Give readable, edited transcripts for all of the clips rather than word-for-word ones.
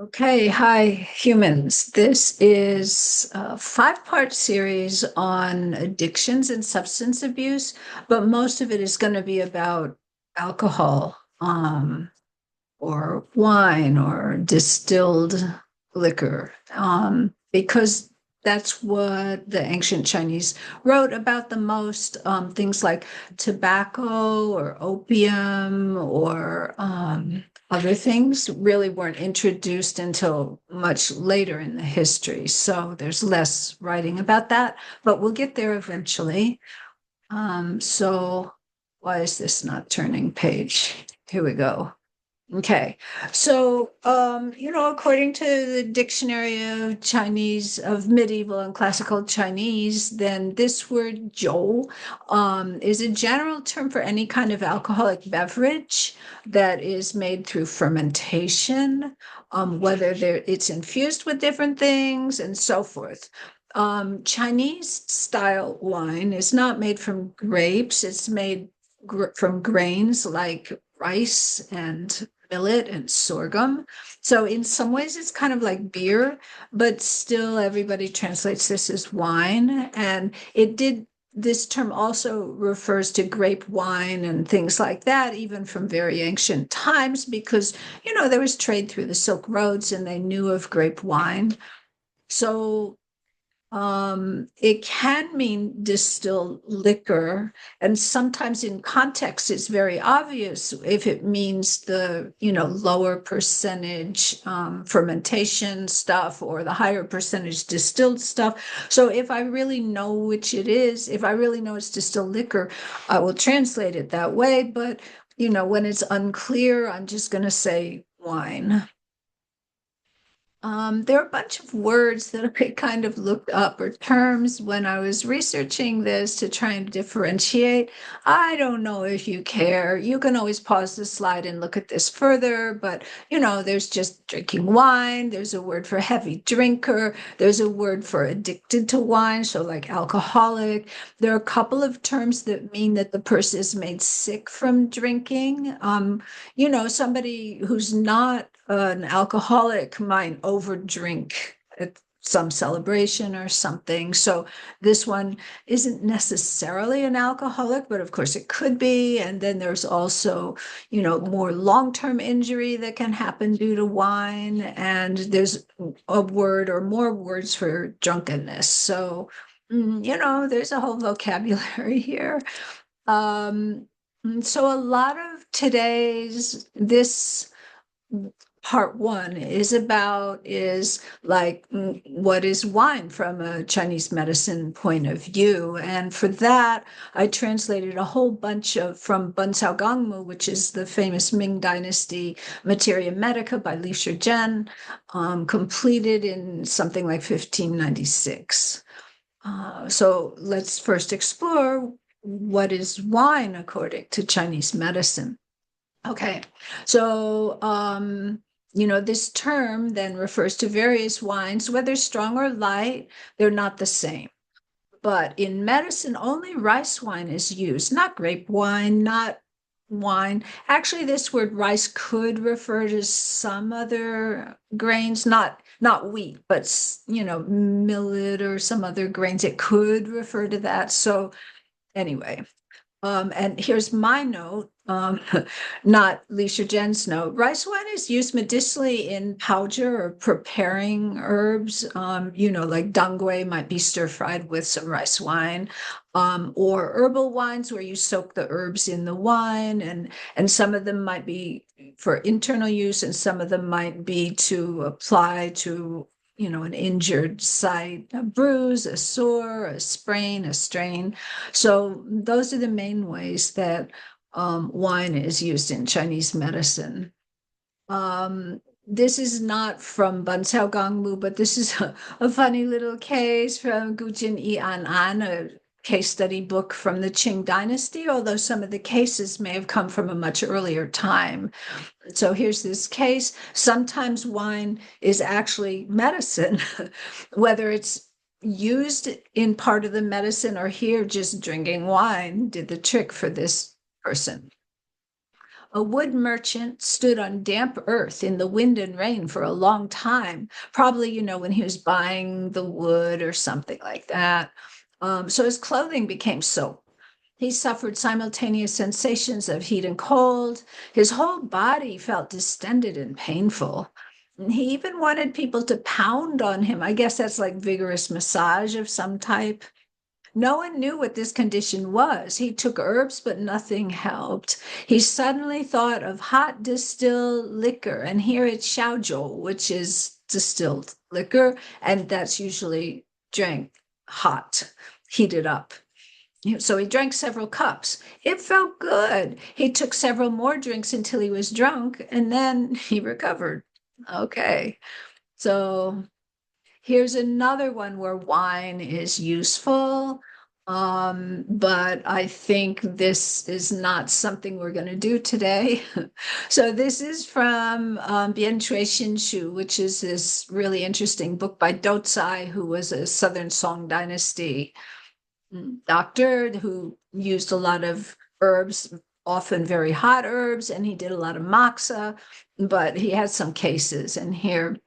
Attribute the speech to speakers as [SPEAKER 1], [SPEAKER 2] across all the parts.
[SPEAKER 1] Okay, hi humans. This is a five-part series on addictions and substance abuse, but most of it is going to be about alcohol, or wine or distilled liquor, because that's what the ancient Chinese wrote about the most. Things like tobacco or opium or other things really weren't introduced until much later in the history. So there's less writing about that, but we'll get there eventually. So why is this not turning page? Here we go. Okay. So, according to the Dictionary of Chinese, of Medieval and Classical Chinese, then this word "jiu" is a general term for any kind of alcoholic beverage that is made through fermentation, whether it's infused with different things and so forth. Chinese style wine is not made from grapes, it's made from grains like rice and millet and sorghum. So in some ways it's kind of like beer, but still everybody translates this as wine. And this term also refers to grape wine and things like that, even from very ancient times, because, there was trade through the Silk Roads and they knew of grape wine. So it can mean distilled liquor, and sometimes in context it's very obvious if it means the lower percentage fermentation stuff or the higher percentage distilled stuff. So if I really know which it is, if I really know it's distilled liquor, I will translate it that way. But when it's unclear, I'm just going to say wine. There are a bunch of words that I kind of looked up, or terms, when I was researching this to try and differentiate. I don't know if you care. You can always pause the slide and look at this further, but there's just drinking wine. There's a word for heavy drinker. There's a word for addicted to wine, so like alcoholic. There are a couple of terms that mean that the person is made sick from drinking. Somebody who's not an alcoholic might overdrink at some celebration or something. So this one isn't necessarily an alcoholic, but of course it could be. And then there's also, more long-term injury that can happen due to wine. And there's a word or more words for drunkenness. So, there's a whole vocabulary here. Um, so a lot of this part one is like, what is wine from a Chinese medicine point of view? And for that, I translated a whole bunch from Bencao Gangmu, which is the famous Ming Dynasty Materia Medica by Li Shizhen, completed in something like 1596. So let's first explore what is wine according to Chinese medicine. Okay, so this term then refers to various wines, whether strong or light, they're not the same. But in medicine, only rice wine is used, not grape wine, not wine. Actually, this word rice could refer to some other grains, not wheat, but millet or some other grains. It could refer to that. So anyway, and here's my note, not Leisha Jen's note. Rice wine is used medicinally in powder or preparing herbs. Like dangui might be stir fried with some rice wine, or herbal wines where you soak the herbs in the wine, and some of them might be for internal use, and some of them might be to apply to an injured site, a bruise, a sore, a sprain, a strain. So those are the main ways that wine is used in Chinese medicine. This is not from Bencao Gangmu, but this is a funny little case from Gujin Yi An, a case study book from the Qing Dynasty, although some of the cases may have come from a much earlier time. So here's this case. Sometimes wine is actually medicine, whether it's used in part of the medicine or here just drinking wine did the trick for this person. A wood merchant stood on damp earth in the wind and rain for a long time, probably, when he was buying the wood or something like that. So his clothing became soaked. He suffered simultaneous sensations of heat and cold. His whole body felt distended and painful. And he even wanted people to pound on him. I guess that's like vigorous massage of some type. No one knew what this condition was. He took herbs, but nothing helped. He suddenly thought of hot distilled liquor, and here it's xiaozhou, which is distilled liquor, and that's usually drank hot, heated up. So he drank several cups. It felt good. He took several more drinks until he was drunk, and then he recovered. Okay. So here's another one where wine is useful. But I think this is not something we're going to do today. So this is from Bian Shu, which is this really interesting book by Dozai, who was a Southern Song Dynasty doctor who used a lot of herbs, often very hot herbs, and he did a lot of moxa, but he had some cases, and here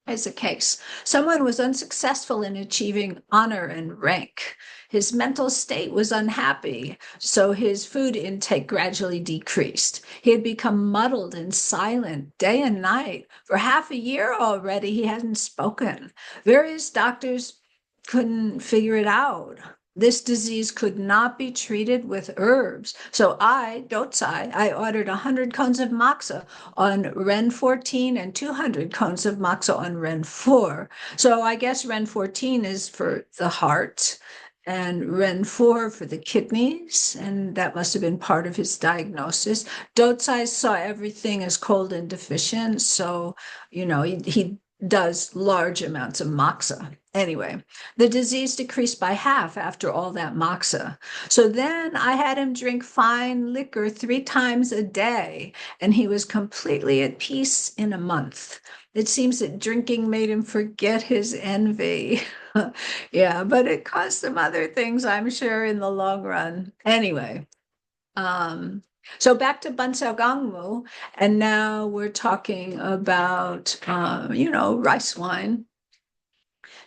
[SPEAKER 1] is a case. Someone was unsuccessful in achieving honor and rank. His mental state was unhappy, so his food intake gradually decreased. He had become muddled and silent day and night. For half a year already, he hadn't spoken. Various doctors couldn't figure it out. This disease could not be treated with herbs. So I ordered 100 cones of moxa on Ren 14 and 200 cones of moxa on Ren 4. So I guess Ren 14 is for the heart and Ren 4 for the kidneys, and that must have been part of his diagnosis. Dozai saw everything as cold and deficient, so, he does large amounts of moxa. Anyway, the disease decreased by half after all that moxa. So then I had him drink fine liquor 3 times a day, and he was completely at peace in a month. It seems that drinking made him forget his envy. Yeah, but it caused some other things, I'm sure, in the long run. Anyway, so back to Bencao Gangmu, and now we're talking about, rice wine.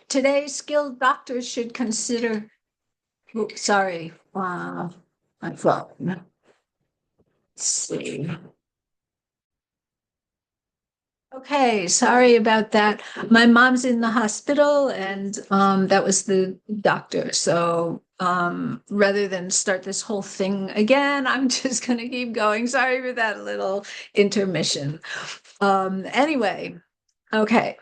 [SPEAKER 1] Today, skilled doctors should consider, sorry, my phone. Let's see. Okay, sorry about that. My mom's in the hospital, and that was the doctor. So rather than start this whole thing again, I'm just going to keep going. Sorry for that little intermission. Anyway, okay.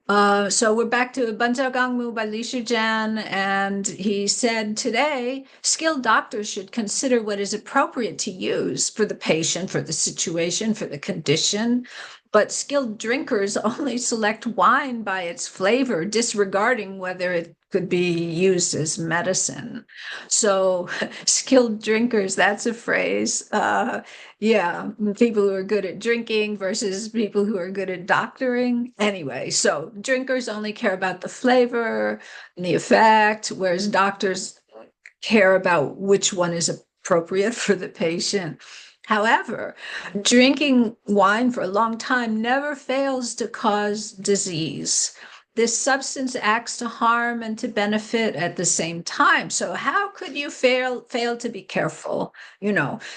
[SPEAKER 1] So we're back to Bencao Gangmu by Li Shijian, and he said today, skilled doctors should consider what is appropriate to use for the patient, for the situation, for the condition. But skilled drinkers only select wine by its flavor, disregarding whether it could be used as medicine. So skilled drinkers, that's a phrase. Yeah, people who are good at drinking versus people who are good at doctoring. Anyway, so drinkers only care about the flavor and the effect, whereas doctors care about which one is appropriate for the patient. However, drinking wine for a long time never fails to cause disease. This substance acts to harm and to benefit at the same time. So how could you fail to be careful?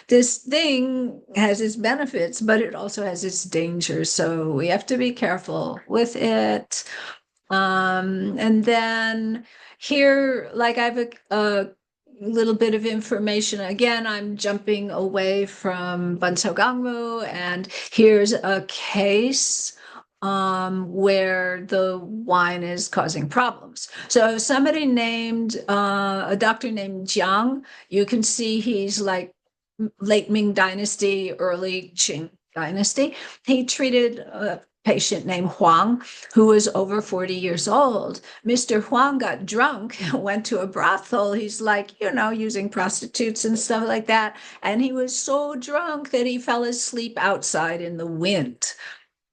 [SPEAKER 1] This thing has its benefits, but it also has its dangers. So we have to be careful with it. And then here, like I have a little bit of information. Again, I'm jumping away from Bencao Gangmu, and here's a case where the wine is causing problems. So somebody named, a doctor named Jiang, you can see he's like late Ming Dynasty, early Qing Dynasty. He treated a patient named Huang, who was over 40 years old. Mr. Huang got drunk and went to a brothel. He's like, using prostitutes and stuff like that. And he was so drunk that he fell asleep outside in the wind.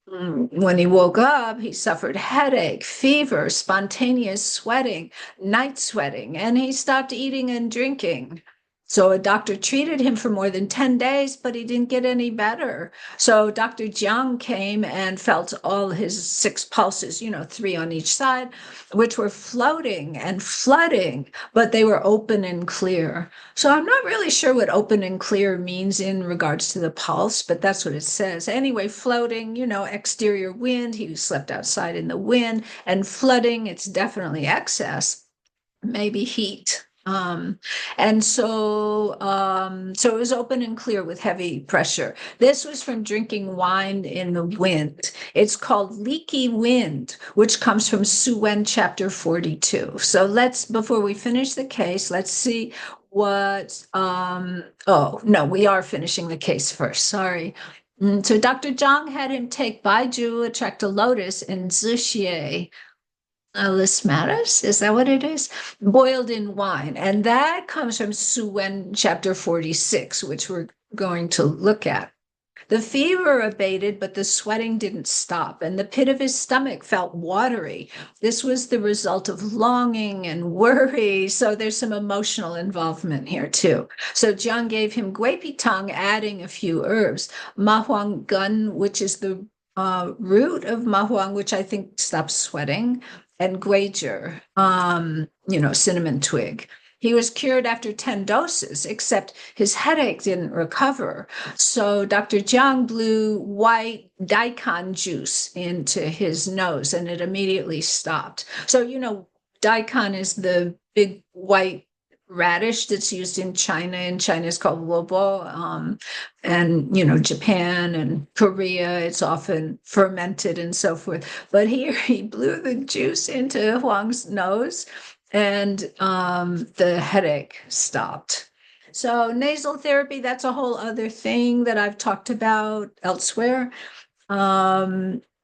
[SPEAKER 1] When he woke up, he suffered headache, fever, spontaneous sweating, night sweating, and he stopped eating and drinking. So a doctor treated him for more than 10 days, but he didn't get any better. So Dr. Jiang came and felt all his six pulses, three on each side, which were floating and flooding, but they were open and clear. So I'm not really sure what open and clear means in regards to the pulse, but that's what it says. Anyway, floating, exterior wind. He slept outside in the wind, and flooding, it's definitely excess, maybe heat. So it was open and clear with heavy pressure. This was from drinking wine in the wind. It's called leaky wind, which comes from Suwen chapter 42. So before we finish the case, let's see oh, no, we are finishing the case first. Sorry. So Dr. Zhang had him take Baiju, attract a lotus, and Zixie, lismatis, is that what it is? Boiled in wine. And that comes from Suwen chapter 46, which we're going to look at. The fever abated, but the sweating didn't stop, and the pit of his stomach felt watery. This was the result of longing and worry. So there's some emotional involvement here too. So Jiang gave him guipi tongue, adding a few herbs. Ma Huang gun, which is the root of ma huang, which I think stops sweating, and guijer, cinnamon twig. He was cured after 10 doses, except his headache didn't recover. So Dr. Jiang blew white daikon juice into his nose, and it immediately stopped. So, daikon is the big white radish that's used in China. In China, it's called wobo. And, Japan and Korea, it's often fermented and so forth. But here he blew the juice into Huang's nose, and the headache stopped. So nasal therapy, that's a whole other thing that I've talked about elsewhere.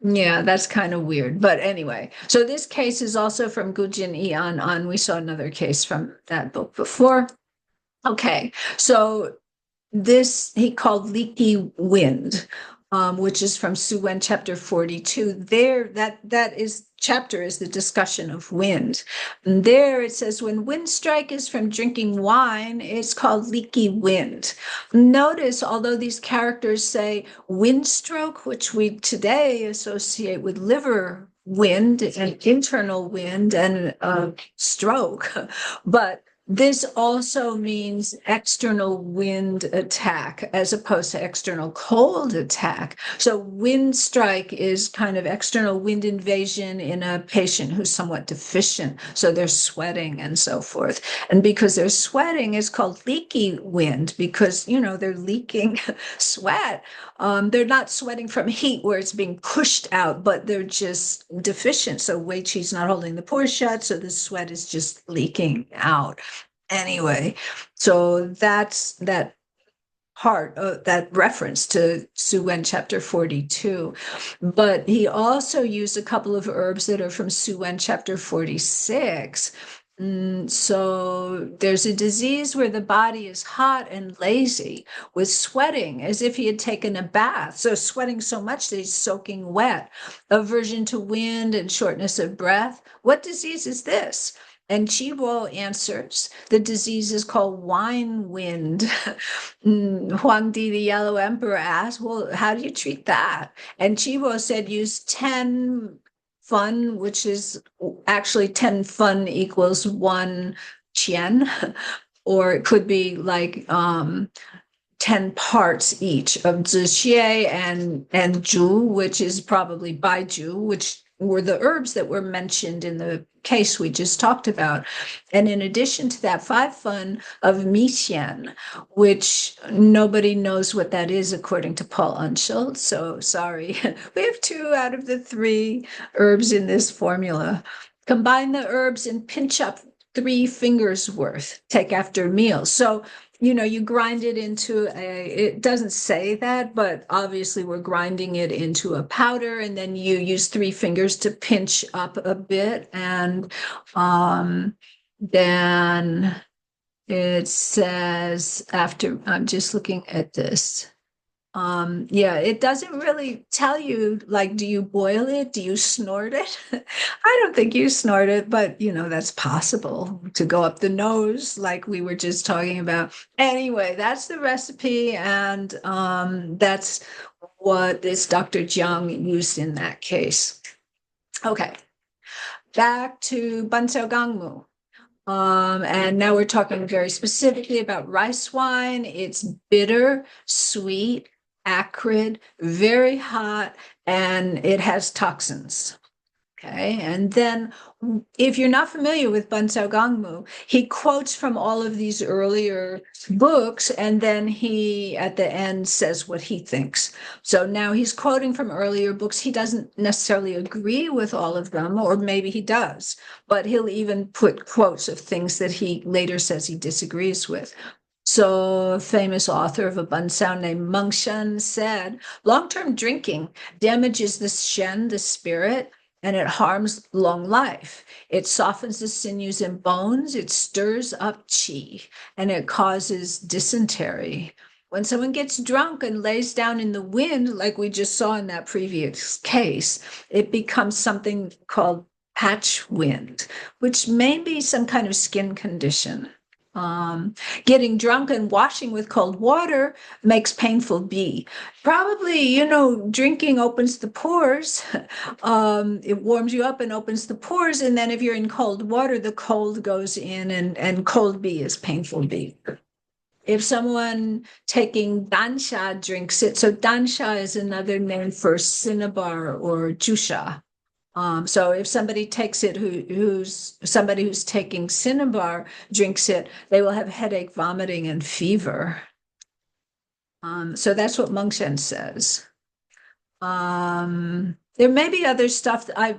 [SPEAKER 1] Yeah, that's kind of weird. But anyway, so this case is also from Gujin Ian on. We saw another case from that book before. Okay, so this he called leaky wind, which is from Suwen chapter 42. There, that is chapter is the discussion of wind. And there it says, when wind strike is from drinking wine, it's called leaky wind. Notice, although these characters say wind stroke, which we today associate with liver wind and internal wind and stroke, but this also means external wind attack as opposed to external cold attack. So wind strike is kind of external wind invasion in a patient who's somewhat deficient. So they're sweating and so forth. And because they're sweating, it's called leaky wind because, they're leaking sweat. They're not sweating from heat where it's being pushed out, but they're just deficient. So Wei Qi's not holding the pores shut. So the sweat is just leaking out. Anyway, so that's that part of that reference to Suwen chapter 42. But he also used a couple of herbs that are from Suwen chapter 46. So there's a disease where the body is hot and lazy with sweating as if he had taken a bath. So sweating so much that he's soaking wet. Aversion to wind and shortness of breath. What disease is this? And Chibo answers, the disease is called wine wind. Huangdi, the Yellow Emperor, asked, well, how do you treat that? And Chibo said, use 10 fun, which is actually 10 fun equals 1 qian, or it could be like 10 parts each of zixie and zhu, which is probably baiju, which were the herbs that were mentioned in the case we just talked about. And in addition to that, 5 fun of mixian, which nobody knows what that is according to Paul Unschild. So sorry, we have 2 out of the 3 herbs in this formula. Combine the herbs and pinch up 3 fingers worth, take after meals. So you grind it into it doesn't say that, but obviously we're grinding it into a powder, and then you use 3 fingers to pinch up a bit. And then it says after, I'm just looking at this. Yeah, it doesn't really tell you, like, do you boil it? Do you snort it? I don't think you snort it, but that's possible to go up the nose, like we were just talking about. Anyway, that's the recipe, and that's what this Dr. Jiang used in that case. Okay, back to Bencao Gangmu. And now we're talking very specifically about rice wine. It's bitter, sweet, acrid, very hot, and it has toxins. Okay. And then if you're not familiar with Bansao Gangmu, he quotes from all of these earlier books, and then he at the end says what he thinks. So now he's quoting from earlier books. He doesn't necessarily agree with all of them, or maybe he does, but he'll even put quotes of things that he later says he disagrees with. So, a famous author of a Bansao named Meng Shen said, long-term drinking damages the Shen, the spirit, and it harms long life. It softens the sinews and bones, it stirs up qi, and it causes dysentery. When someone gets drunk and lays down in the wind, like we just saw in that previous case, it becomes something called patch wind, which may be some kind of skin condition. Getting drunk and washing with cold water makes painful be. Probably, drinking opens the pores. It warms you up and opens the pores. And then if you're in cold water, the cold goes in, and cold B is painful B. If someone taking dansha drinks it, so dansha is another name for cinnabar or jusha. So if somebody takes it who's somebody who's taking cinnabar drinks it, they will have headache, vomiting, and fever. So that's what Mengxian says. There may be other stuff that I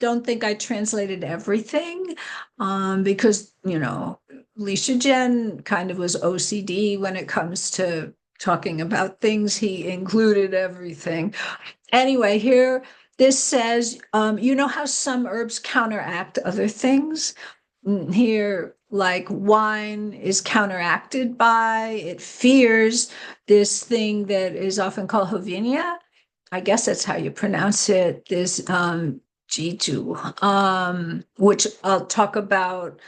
[SPEAKER 1] don't think I translated everything, because Li Shijian kind of was OCD when it comes to talking about things. He included everything. Anyway, here this says, you know how some herbs counteract other things? Here, like wine is counteracted by, it fears this thing that is often called Jovinia. I guess that's how you pronounce it, this Jitu, which I'll talk about,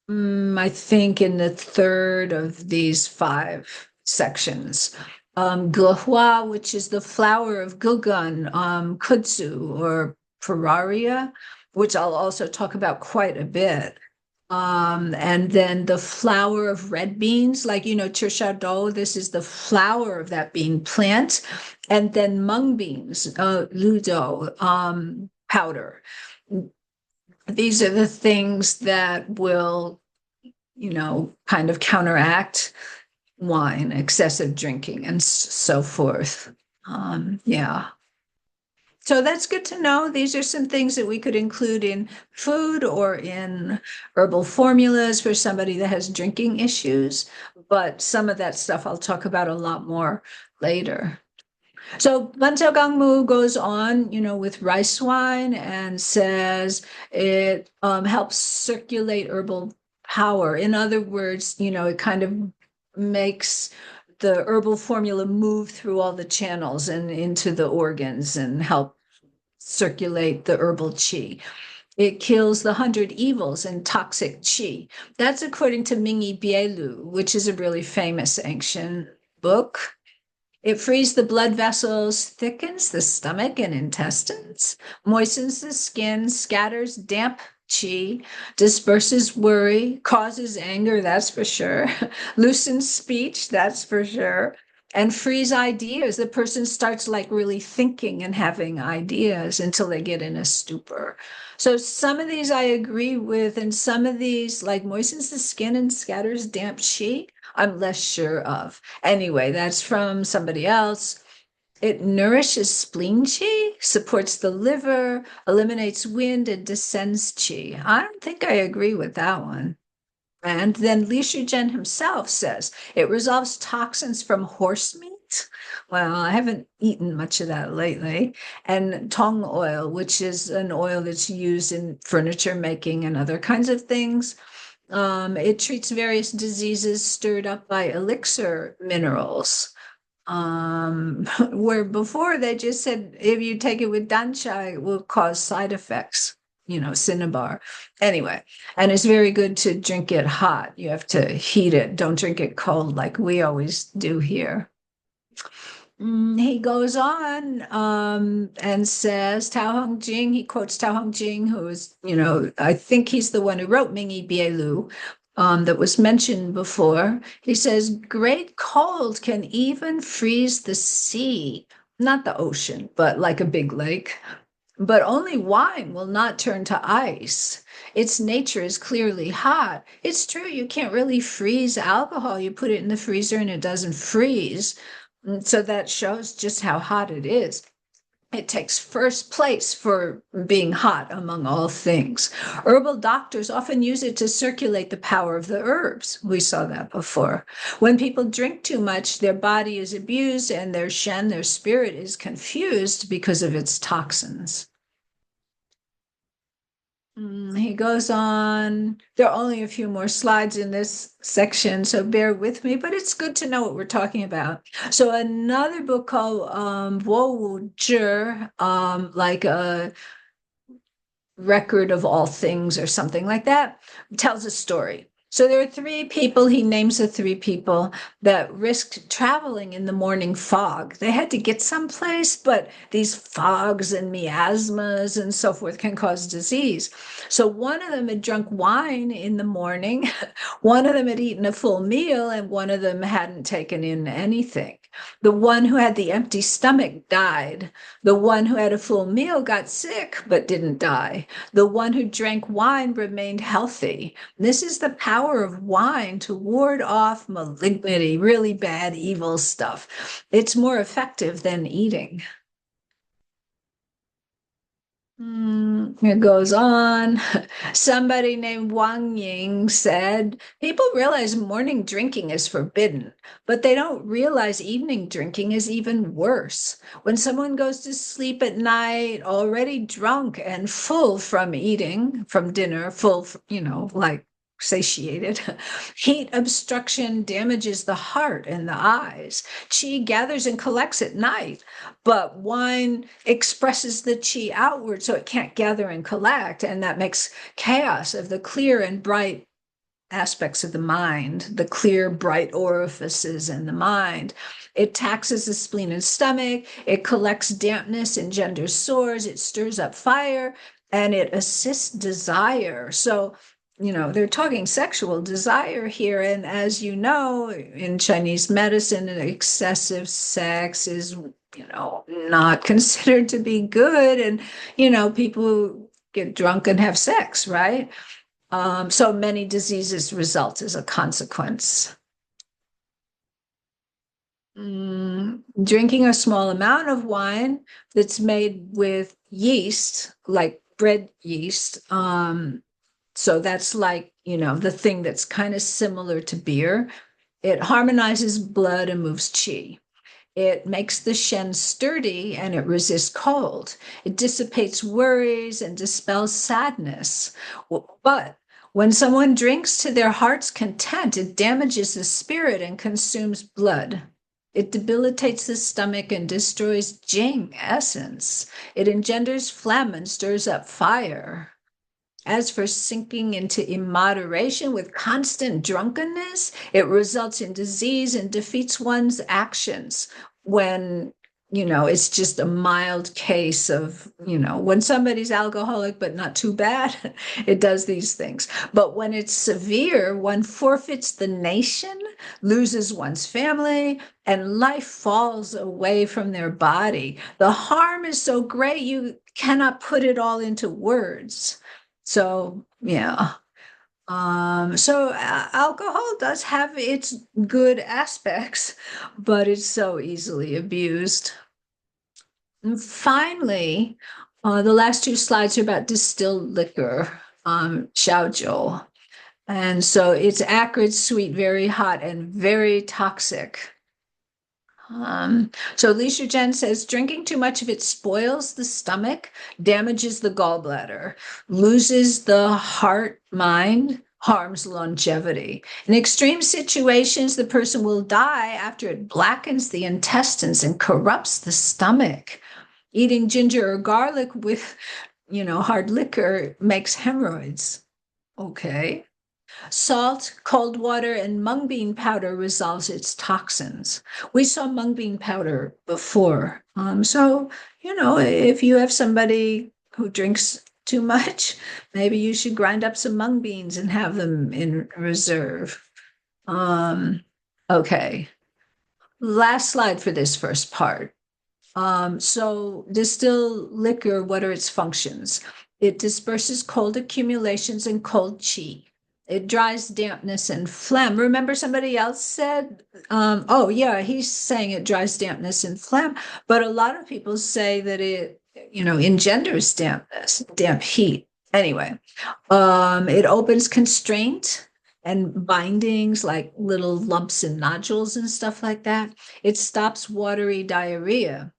[SPEAKER 1] I think, in the third of these 5 sections. Gehua, which is the flower of Gilgun, kudzu or Pararia, which I'll also talk about quite a bit. And then the flower of red beans, like, Chirshado, this is the flower of that bean plant. And then mung beans, ludo, powder. These are the things that will, kind of counteract wine, excessive drinking, and so forth. Yeah. So that's good to know. These are some things that we could include in food or in herbal formulas for somebody that has drinking issues. But some of that stuff I'll talk about a lot more later. So Bencao Gangmu goes on, with rice wine and says it helps circulate herbal power. In other words, it kind of makes the herbal formula move through all the channels and into the organs and help circulate the herbal qi. It kills the 100 evils and toxic qi. That's according to Mingyi Bielu, which is a really famous ancient book. It frees the blood vessels, thickens the stomach and intestines, moistens the skin, scatters damp qi, disperses worry, causes anger, that's for sure, loosens speech, that's for sure, and frees ideas. The person starts like really thinking and having ideas until they get in a stupor. So some of these I agree with, and some of these, like moistens the skin and scatters damp qi, I'm less sure of. Anyway, that's from somebody else. It nourishes spleen qi, supports the liver, eliminates wind, and descends qi. I don't think I agree with that one. And then Li Shijian himself says it resolves toxins from horse meat. Well, I haven't eaten much of that lately. And tong oil, which is an oil that's used in furniture making and other kinds of things. It treats various diseases stirred up by elixir minerals. Where before they just said if you take it with dancha, it will cause side effects, cinnabar. Anyway, and it's very good to drink it hot. You have to heat it. Don't drink it cold like we always do here. He goes on and says Tao Hong Jing, he quotes Tao Hong Jing, who is, I think he's the one who wrote Mingi Bielu, that was mentioned before. He says, great cold can even freeze the sea, not the ocean, but like a big lake. But only wine will not turn to ice. Its nature is clearly hot. It's true, you can't really freeze alcohol. You put it in the freezer and it doesn't freeze. So that shows just how hot it is. It takes first place for being hot among all things. Herbal doctors often use it to circulate the power of the herbs. We saw that before. When people drink too much, their body is abused and their shen, their spirit, is confused because of its toxins. He goes on. There are only a few more slides in this section, so bear with me, but it's good to know what we're talking about. So another book called Wo Wu Zhi, like a record of all things or something like that, tells a story. So there are three people, he names the three people that risked traveling in the morning fog. They had to get someplace, but these fogs and miasmas and so forth can cause disease. So one of them had drunk wine in the morning, one of them had eaten a full meal, and one of them hadn't taken in anything. The one who had the empty stomach died. The one who had a full meal got sick but didn't die. The one who drank wine remained healthy. This is the power of wine to ward off malignity, really bad, evil stuff. It's more effective than eating. It goes on. Somebody named Wang Ying said, people realize morning drinking is forbidden, but they don't realize evening drinking is even worse. When someone goes to sleep at night, already drunk and full from eating, from dinner, full, like satiated, heat obstruction damages the heart and the eyes. Qi gathers and collects at night, but wine expresses the qi outward so it can't gather and collect, and that makes chaos of the clear and bright aspects of the mind, the clear bright orifices in the mind. It taxes the spleen and stomach, it collects dampness, engenders sores, it stirs up fire, and it assists desire. So they're talking sexual desire here. And as you know, in Chinese medicine, excessive sex is, not considered to be good. And, people get drunk and have sex, right? So many diseases result as a consequence. Drinking a small amount of wine that's made with yeast, like bread yeast, so that's like, the thing that's kind of similar to beer. It harmonizes blood and moves qi. It makes the shen sturdy and it resists cold. It dissipates worries and dispels sadness. But when someone drinks to their heart's content, it damages the spirit and consumes blood. It debilitates the stomach and destroys Jing essence. It engenders phlegm and stirs up fire. As for sinking into immoderation with constant drunkenness, it results in disease and defeats one's actions when, it's just a mild case of, when somebody's alcoholic but not too bad, it does these things. But when it's severe, one forfeits the nation, loses one's family, and life falls away from their body. The harm is so great, you cannot put it all into words. So, yeah. So alcohol does have its good aspects, but it's so easily abused. And finally, the last two slides are about distilled liquor, xiaojiu. And so it's acrid, sweet, very hot, and very toxic. So Li Shuzhen says drinking too much of it spoils the stomach, damages the gallbladder, loses the heart, mind, harms longevity. In extreme situations, the person will die after it blackens the intestines and corrupts the stomach. Eating ginger or garlic with, hard liquor makes hemorrhoids. Okay. Salt, cold water, and mung bean powder resolves its toxins. We saw mung bean powder before. So, if you have somebody who drinks too much, maybe you should grind up some mung beans and have them in reserve. Um, okay. Last slide for this first part. So distilled liquor, what are its functions? It disperses cold accumulations and cold chi. It dries dampness and phlegm. Remember somebody else said, oh yeah, he's saying it dries dampness and phlegm, but a lot of people say that it, engenders dampness, damp heat. Anyway, it opens constraint and bindings like little lumps and nodules and stuff like that. It stops watery diarrhea.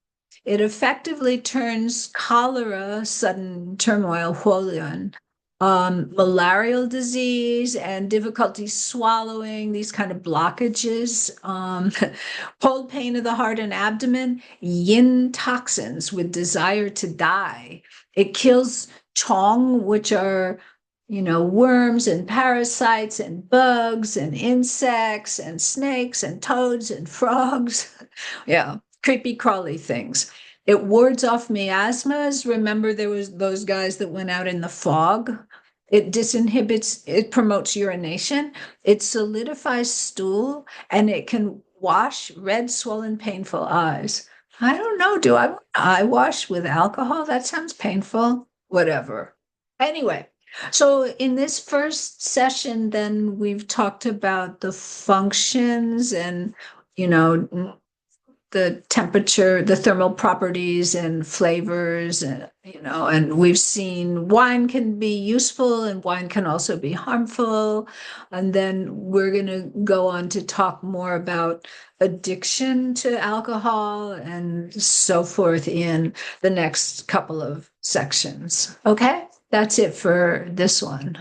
[SPEAKER 1] It effectively turns cholera, sudden turmoil, huolian, malarial disease, and difficulty swallowing, these kind of blockages, cold pain of the heart and abdomen, yin toxins with desire to die. It kills chong, which are worms and parasites and bugs and insects and snakes and toads and frogs. Yeah, creepy crawly things. It wards off miasmas. Remember, there was those guys that went out in the fog. It disinhibits, it promotes urination. It solidifies stool, and it can wash red, swollen, painful eyes. I don't know. Do I eye wash with alcohol? That sounds painful. Whatever. Anyway, so in this first session, then we've talked about the functions and, the temperature, the thermal properties and flavors, and we've seen wine can be useful and wine can also be harmful. And then we're going to go on to talk more about addiction to alcohol and so forth in the next couple of sections. Okay, that's it for this one.